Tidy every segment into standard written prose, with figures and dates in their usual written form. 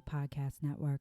Podcast Network.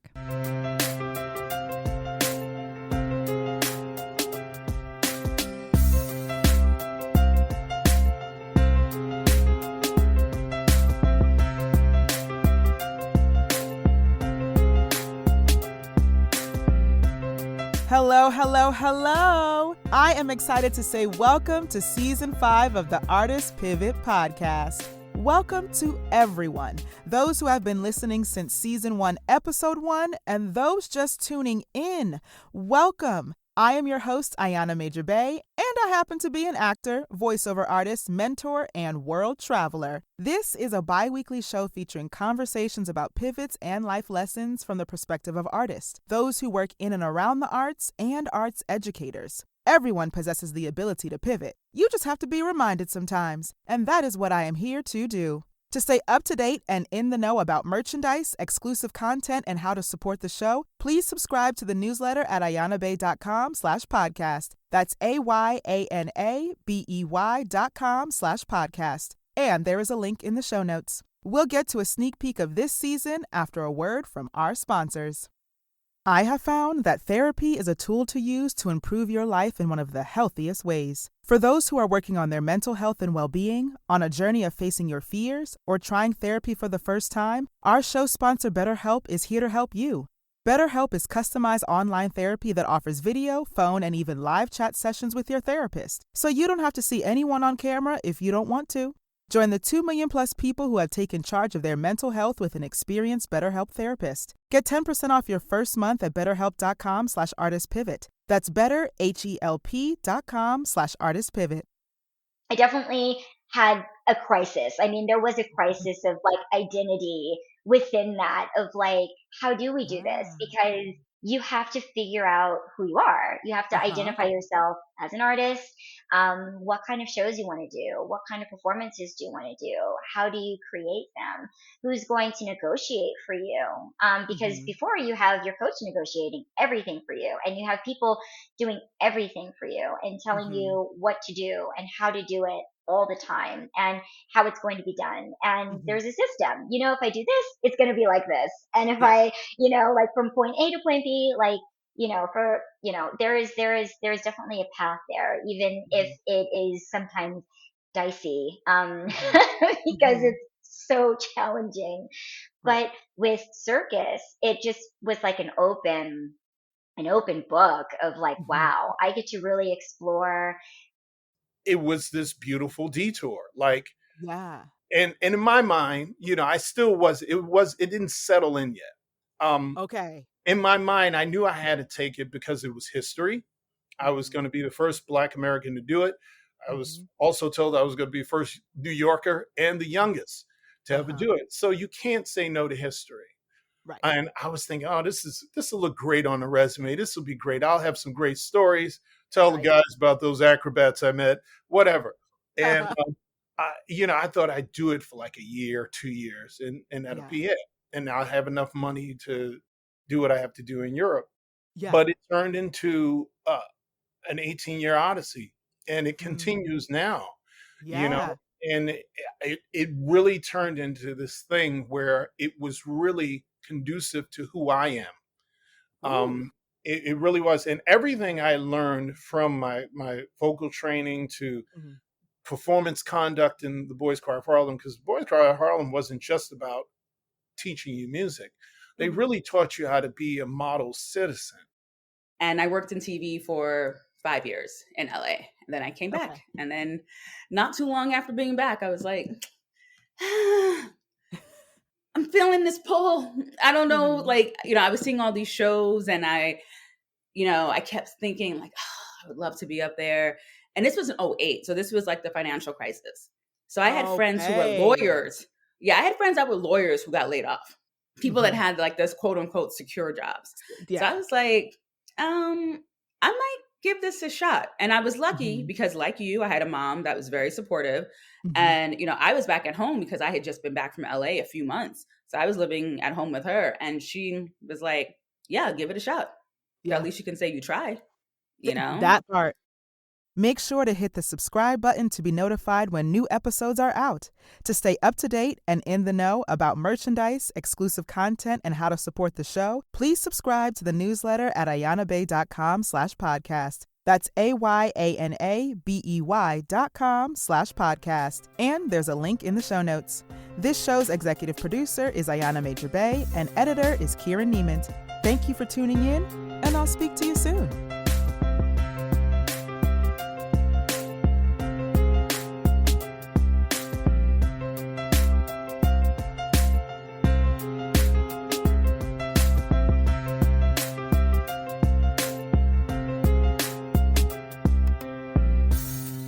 Hello, hello, hello. I am excited to say welcome to Season 5 of the Artist Pivot Podcast. Welcome to everyone, those who have been listening since Season 1, Episode 1, and those just tuning in. Welcome. I am your host, Ayana Major Bey, and I happen to be an actor, voiceover artist, mentor, and world traveler. This is a bi-weekly show featuring conversations about pivots and life lessons from the perspective of artists, those who work in and around the arts, and arts educators. Everyone possesses the ability to pivot. You just have to be reminded sometimes, and that is what I am here to do. To stay up to date and in the know about merchandise, exclusive content, and how to support the show, please subscribe to the newsletter at ayanabey.com/podcast. That's AYANABEY.com/podcast. And there is a link in the show notes. We'll get to a sneak peek of this season after a word from our sponsors. I have found that therapy is a tool to use to improve your life in one of the healthiest ways. For those who are working on their mental health and well-being, on a journey of facing your fears, or trying therapy for the first time, our show sponsor BetterHelp is here to help you. BetterHelp is customized online therapy that offers video, phone, and even live chat sessions with your therapist, so you don't have to see anyone on camera if you don't want to. Join the 2 million plus people who have taken charge of their mental health with an experienced BetterHelp therapist. Get 10% off your first month at betterhelp.com/artistpivot. That's betterhelp.com/artistpivot. I definitely had a crisis. I mean, there was a crisis of like identity within that of like, how do we do this? Because you have to figure out who you are. You have to identify yourself as an artist, what kind of shows you want to do, what kind of performances do you want to do, how do you create them, who's going to negotiate for you, because before you have your coach negotiating everything for you, and you have people doing everything for you and telling you what to do and how to do it all the time and how it's going to be done. And there's a system, if I do this, it's going to be like this. And if I, like from point A to point B, like, there is definitely a path there, even if it is sometimes dicey, because it's so challenging. But with circus, it just was like an open book of like, wow, I get to really explore. It was this beautiful detour. Like, Yeah. And in my mind, I still it didn't settle in yet. Okay. In my mind, I knew I had to take it because it was history. I was going to be the first Black American to do it. I was also told I was going to be the first New Yorker and the youngest to ever do it. So you can't say no to history. Right. And I was thinking, this will look great on a resume. This will be great. I'll have some great stories. Tell the guys about those acrobats I met, whatever. And, I thought I'd do it for like a year, 2 years, and that'll be it. And I'll have enough money to do what I have to do in Europe. Yeah. But it turned into an 18-year odyssey, and it continues now, and it really turned into this thing where it was really conducive to who I am. It really was. And everything I learned from my vocal training to performance conduct in the Boys Choir of Harlem, because the Boys Choir of Harlem wasn't just about teaching you music. They really taught you how to be a model citizen. And I worked in TV for 5 years in LA. And then I came back. And then not too long after being back, I was like, I'm feeling this pull. I don't know. Like, I was seeing all these shows, and I kept thinking like, I would love to be up there. And this was in 2008. So this was like the financial crisis. So I had friends who were lawyers. Yeah, I had friends that were lawyers who got laid off. People that had like this quote unquote secure jobs. Yeah. So I was like, I might give this a shot. And I was lucky because, like you, I had a mom that was very supportive. And, I was back at home because I had just been back from LA a few months. So I was living at home with her, and she was like, yeah, give it a shot. Yeah. At least you can say you tried, That part. Make sure to hit the subscribe button to be notified when new episodes are out. To stay up to date and in the know about merchandise, exclusive content, and how to support the show, please subscribe to the newsletter at ayanabey.com/podcast. That's AYANABEY.com/podcast. And there's a link in the show notes. This show's executive producer is Ayana Major Bey, and editor is Kieran Niemand. Thank you for tuning in, and I'll speak to you soon.